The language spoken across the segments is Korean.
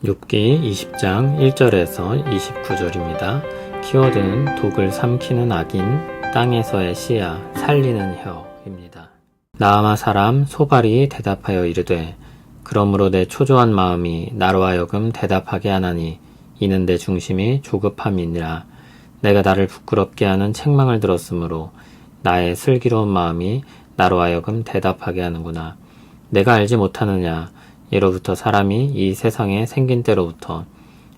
욥기 20장 1절에서 29절입니다. 키워드는 독을 삼키는 악인, 땅에서의 씨야, 살리는 혀입니다. 나아마 사람 소발이 대답하여 이르되 그러므로 내 초조한 마음이 나로 하여금 대답하게 하나니 이는 내 중심이 조급함이니라. 내가 나를 부끄럽게 하는 책망을 들었으므로 나의 슬기로운 마음이 나로 하여금 대답하게 하는구나. 내가 알지 못하느냐. 예로부터 사람이 이 세상에 생긴 때로부터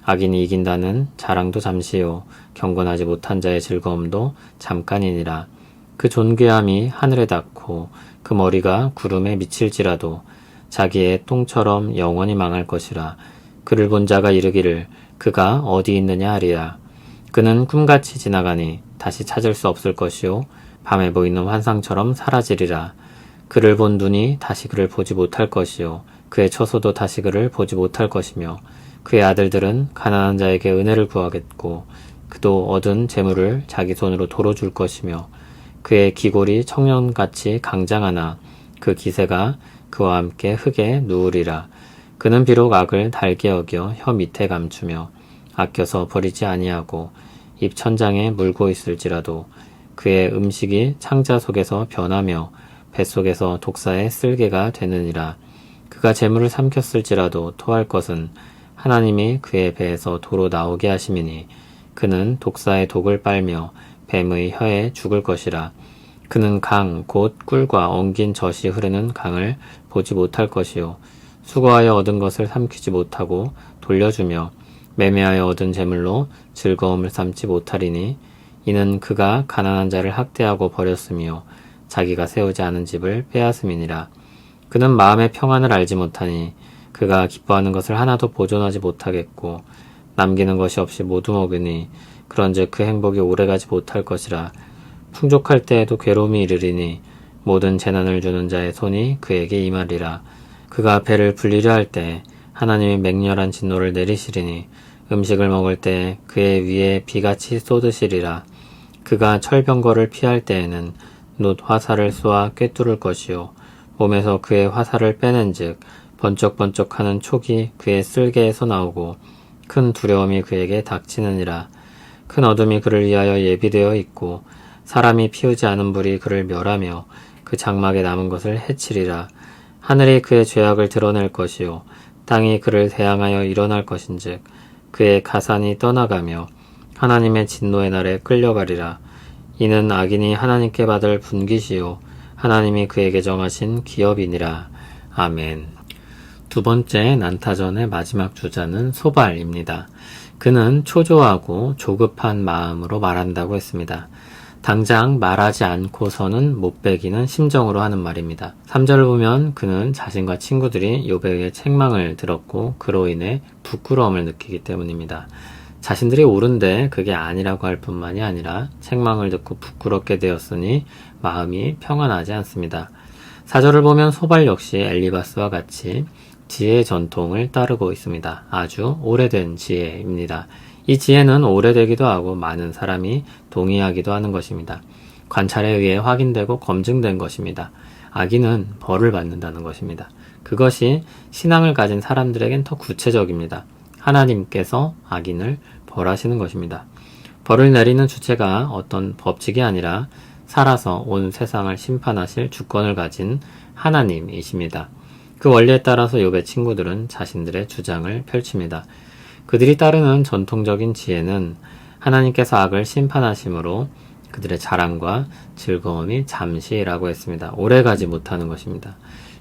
악인이 이긴다는 자랑도 잠시요 경건하지 못한 자의 즐거움도 잠깐이니라. 그 존귀함이 하늘에 닿고 그 머리가 구름에 미칠지라도 자기의 똥처럼 영원히 망할 것이라. 그를 본 자가 이르기를 그가 어디 있느냐 하리라. 그는 꿈같이 지나가니 다시 찾을 수 없을 것이요 밤에 보이는 환상처럼 사라지리라. 그를 본 눈이 다시 그를 보지 못할 것이요 그의 처소도 다시 그를 보지 못할 것이며 그의 아들들은 가난한 자에게 은혜를 구하겠고 그도 얻은 재물을 자기 손으로 도로 줄 것이며 그의 기골이 청년같이 강장하나 그 기세가 그와 함께 흙에 누우리라. 그는 비록 악을 달게 여겨 혀 밑에 감추며 아껴서 버리지 아니하고 입 천장에 물고 있을지라도 그의 음식이 창자 속에서 변하며 뱃속에서 독사의 쓸개가 되느니라. 그가 재물을 삼켰을지라도 토할 것은 하나님이 그의 배에서 도로 나오게 하심이니 그는 독사의 독을 빨며 뱀의 혀에 죽을 것이라. 그는 강 곧 꿀과 엉긴 젖이 흐르는 강을 보지 못할 것이요 수고하여 얻은 것을 삼키지 못하고 돌려주며 매매하여 얻은 재물로 즐거움을 삼지 못하리니 이는 그가 가난한 자를 학대하고 버렸으며 자기가 세우지 않은 집을 빼앗음이니라. 그는 마음의 평안을 알지 못하니 그가 기뻐하는 것을 하나도 보존하지 못하겠고 남기는 것이 없이 모두 먹으니 그런즉 그 행복이 오래가지 못할 것이라. 풍족할 때에도 괴로움이 이르리니 모든 재난을 주는 자의 손이 그에게 임하리라. 그가 배를 불리려 할 때 하나님이 맹렬한 진노를 내리시리니 음식을 먹을 때 그의 위에 비같이 쏟으시리라. 그가 철병거를 피할 때에는 놋 화살을 쏘아 꿰뚫을 것이요 몸에서 그의 화살을 빼낸즉 번쩍번쩍하는 촉이 그의 쓸개에서 나오고 큰 두려움이 그에게 닥치느니라. 큰 어둠이 그를 위하여 예비되어 있고 사람이 피우지 않은 불이 그를 멸하며 그 장막에 남은 것을 해치리라. 하늘이 그의 죄악을 드러낼 것이요 땅이 그를 대항하여 일어날 것인즉 그의 가산이 떠나가며 하나님의 진노의 날에 끌려가리라. 이는 악인이 하나님께 받을 분깃이요 하나님이 그에게 정하신 기업이니라. 아멘. 두 번째 난타전의 마지막 주자는 소발입니다. 그는 초조하고 조급한 마음으로 말한다고 했습니다. 당장 말하지 않고서는 못 베기는 심정으로 하는 말입니다. 3절을 보면 그는 자신과 친구들이 욥에 의해 책망을 들었고 그로 인해 부끄러움을 느끼기 때문입니다. 자신들이 옳은데 그게 아니라고 할 뿐만이 아니라 책망을 듣고 부끄럽게 되었으니 마음이 평안하지 않습니다. 4절을 보면 소발 역시 엘리바스와 같이 지혜의 전통을 따르고 있습니다. 아주 오래된 지혜입니다. 이 지혜는 오래되기도 하고 많은 사람이 동의하기도 하는 것입니다. 관찰에 의해 확인되고 검증된 것입니다. 악인은 벌을 받는다는 것입니다. 그것이 신앙을 가진 사람들에겐 더 구체적입니다. 하나님께서 악인을 벌하시는 것입니다. 벌을 내리는 주체가 어떤 법칙이 아니라 살아서 온 세상을 심판하실 주권을 가진 하나님이십니다. 그 원리에 따라서 욥의 친구들은 자신들의 주장을 펼칩니다. 그들이 따르는 전통적인 지혜는 하나님께서 악을 심판하심으로 그들의 자랑과 즐거움이 잠시라고 했습니다. 오래가지 못하는 것입니다.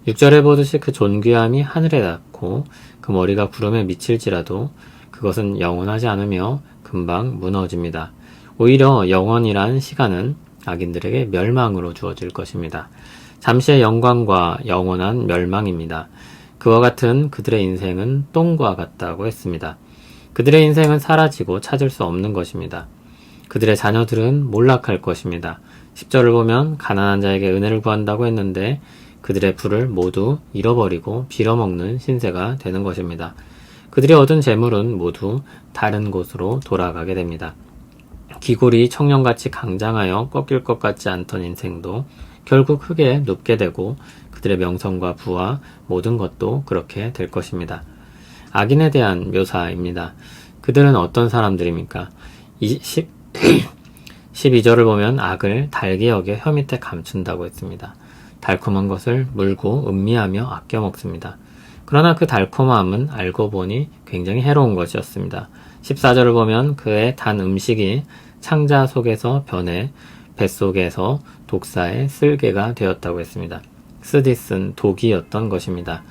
6절에 보듯이 그 존귀함이 하늘에 닿고 그 머리가 구름에 미칠지라도 그것은 영원하지 않으며 금방 무너집니다. 오히려 영원이란 시간은 악인들에게 멸망으로 주어질 것입니다. 잠시의 영광과 영원한 멸망입니다. 그와 같은 그들의 인생은 똥과 같다고 했습니다. 그들의 인생은 사라지고 찾을 수 없는 것입니다. 그들의 자녀들은 몰락할 것입니다. 10절을 보면 가난한 자에게 은혜를 구한다고 했는데 그들의 부를 모두 잃어버리고 빌어먹는 신세가 되는 것입니다. 그들이 얻은 재물은 모두 다른 곳으로 돌아가게 됩니다. 기골이 청년같이 강장하여 꺾일 것 같지 않던 인생도 결국 흙에 눕게 되고 그들의 명성과 부와 모든 것도 그렇게 될 것입니다. 악인에 대한 묘사입니다. 그들은 어떤 사람들입니까? 12절을 보면 악을 달게 여겨 혀 밑에 감춘다고 했습니다. 달콤한 것을 물고 음미하며 아껴 먹습니다. 그러나 그 달콤함은 알고 보니 굉장히 해로운 것이었습니다. 14절을 보면 그의 단 음식이 창자 속에서 변해 뱃속에서 독사의 쓸개가 되었다고 했습니다. 쓰디쓴 독이었던 것입니다.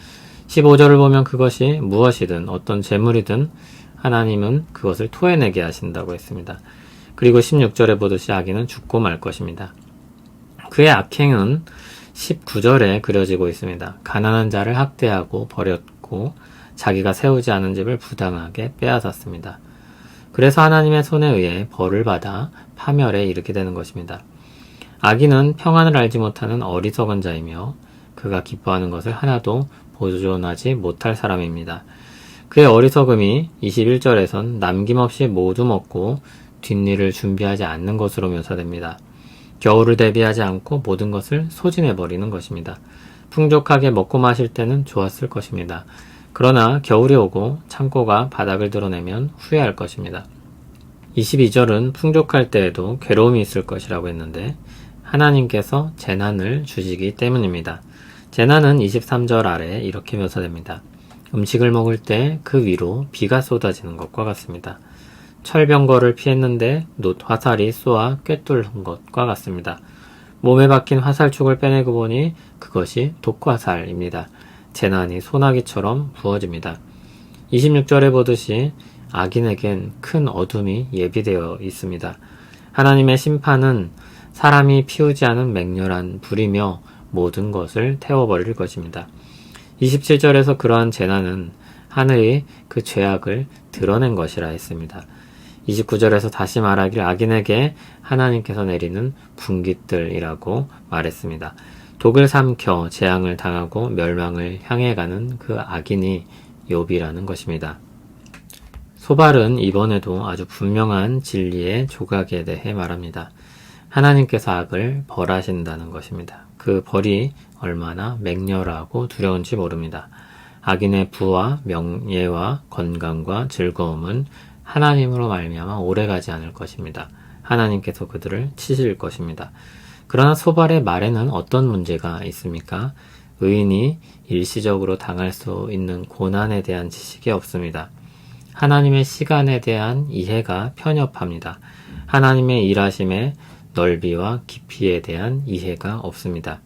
15절을 보면 그것이 무엇이든 어떤 재물이든 하나님은 그것을 토해내게 하신다고 했습니다. 그리고 16절에 보듯이 악인은 죽고 말 것입니다. 그의 악행은 19절에 그려지고 있습니다. 가난한 자를 학대하고 버렸고 자기가 세우지 않은 집을 부당하게 빼앗았습니다. 그래서 하나님의 손에 의해 벌을 받아 파멸에 이르게 되는 것입니다. 악인은 평안을 알지 못하는 어리석은 자이며 그가 기뻐하는 것을 하나도 보존하지 못할 사람입니다. 그의 어리석음이 21절에선 남김없이 모두 먹고 뒷일을 준비하지 않는 것으로 묘사됩니다. 겨울을 대비하지 않고 모든 것을 소진해버리는 것입니다. 풍족하게 먹고 마실 때는 좋았을 것입니다. 그러나 겨울이 오고 창고가 바닥을 드러내면 후회할 것입니다. 22절은 풍족할 때에도 괴로움이 있을 것이라고 했는데 하나님께서 재난을 주시기 때문입니다. 재난은 23절 아래 이렇게 묘사됩니다. 음식을 먹을 때 그 위로 비가 쏟아지는 것과 같습니다. 철병거를 피했는데 놋 화살이 쏘아 꿰뚫은 것과 같습니다. 몸에 박힌 화살촉을 빼내고 보니 그것이 독화살입니다. 재난이 소나기처럼 부어집니다. 26절에 보듯이 악인에겐 큰 어둠이 예비되어 있습니다. 하나님의 심판은 사람이 피우지 않은 맹렬한 불이며 모든 것을 태워버릴 것입니다. 27절에서 그러한 재난은 하늘이 그 죄악을 드러낸 것이라 했습니다. 29절에서 다시 말하길 악인에게 하나님께서 내리는 분깃들이라고 말했습니다. 독을 삼켜 재앙을 당하고 멸망을 향해 가는 그 악인이 욥이라는 것입니다. 소발은 이번에도 아주 분명한 진리의 조각에 대해 말합니다. 하나님께서 악을 벌하신다는 것입니다. 그 벌이 얼마나 맹렬하고 두려운지 모릅니다. 악인의 부와 명예와 건강과 즐거움은 하나님으로 말미암아 오래가지 않을 것입니다. 하나님께서 그들을 치실 것입니다. 그러나 소발의 말에는 어떤 문제가 있습니까? 의인이 일시적으로 당할 수 있는 고난에 대한 지식이 없습니다. 하나님의 시간에 대한 이해가 편협합니다. 하나님의 일하심의 넓이와 깊이에 대한 이해가 없습니다.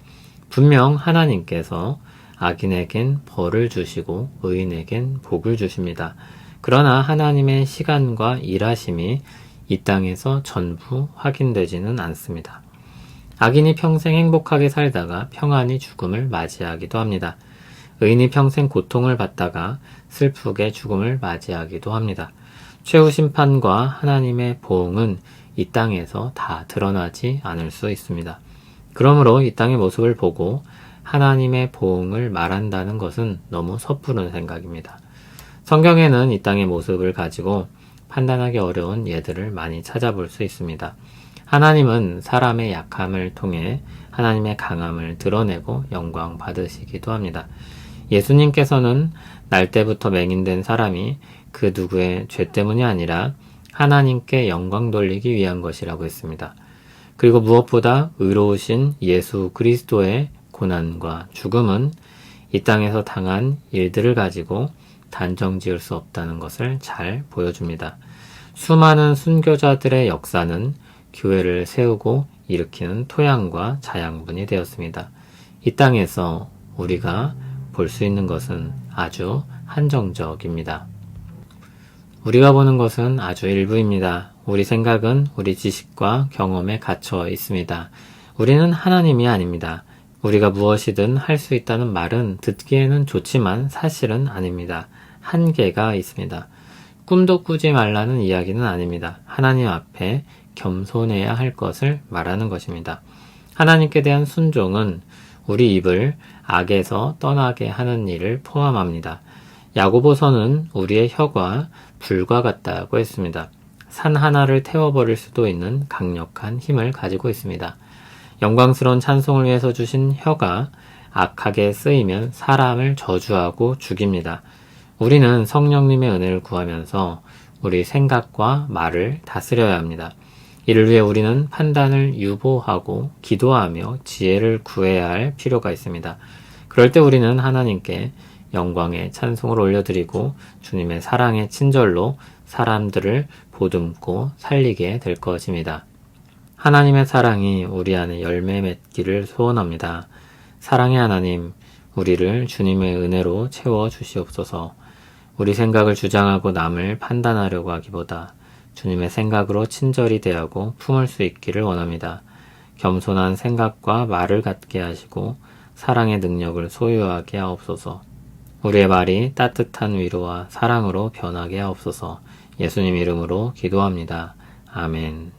분명 하나님께서 악인에겐 벌을 주시고 의인에겐 복을 주십니다. 그러나 하나님의 시간과 일하심이 이 땅에서 전부 확인되지는 않습니다. 악인이 평생 행복하게 살다가 평안히 죽음을 맞이하기도 합니다. 의인이 평생 고통을 받다가 슬프게 죽음을 맞이하기도 합니다. 최후 심판과 하나님의 보응은 이 땅에서 다 드러나지 않을 수 있습니다. 그러므로 이 땅의 모습을 보고 하나님의 보응을 말한다는 것은 너무 섣부른 생각입니다. 성경에는 이 땅의 모습을 가지고 판단하기 어려운 예들을 많이 찾아볼 수 있습니다. 하나님은 사람의 약함을 통해 하나님의 강함을 드러내고 영광 받으시기도 합니다. 예수님께서는 날 때부터 맹인된 사람이 그 누구의 죄 때문이 아니라 하나님께 영광 돌리기 위한 것이라고 했습니다. 그리고 무엇보다 의로우신 예수 그리스도의 고난과 죽음은 이 땅에서 당한 일들을 가지고 단정 지을 수 없다는 것을 잘 보여줍니다. 수많은 순교자들의 역사는 교회를 세우고 일으키는 토양과 자양분이 되었습니다. 이 땅에서 우리가 볼 수 있는 것은 아주 한정적입니다. 우리가 보는 것은 아주 일부입니다. 우리 생각은 우리 지식과 경험에 갇혀 있습니다. 우리는 하나님이 아닙니다. 우리가 무엇이든 할 수 있다는 말은 듣기에는 좋지만 사실은 아닙니다. 한계가 있습니다. 꿈도 꾸지 말라는 이야기는 아닙니다. 하나님 앞에 겸손해야 할 것을 말하는 것입니다. 하나님께 대한 순종은 우리 입을 악에서 떠나게 하는 일을 포함합니다. 야고보서는 우리의 혀가 불과 같다고 했습니다. 산 하나를 태워버릴 수도 있는 강력한 힘을 가지고 있습니다. 영광스러운 찬송을 위해서 주신 혀가 악하게 쓰이면 사람을 저주하고 죽입니다. 우리는 성령님의 은혜를 구하면서 우리 생각과 말을 다스려야 합니다. 이를 위해 우리는 판단을 유보하고 기도하며 지혜를 구해야 할 필요가 있습니다. 그럴 때 우리는 하나님께 영광의 찬송을 올려드리고 주님의 사랑의 친절로 사람들을 보듬고 살리게 될 것입니다. 하나님의 사랑이 우리 안에 열매 맺기를 소원합니다. 사랑의 하나님, 우리를 주님의 은혜로 채워 주시옵소서. 우리 생각을 주장하고 남을 판단하려고 하기보다 주님의 생각으로 친절히 대하고 품을 수 있기를 원합니다. 겸손한 생각과 말을 갖게 하시고 사랑의 능력을 소유하게 하옵소서. 우리의 말이 따뜻한 위로와 사랑으로 변하게 하옵소서. 예수님 이름으로 기도합니다. 아멘.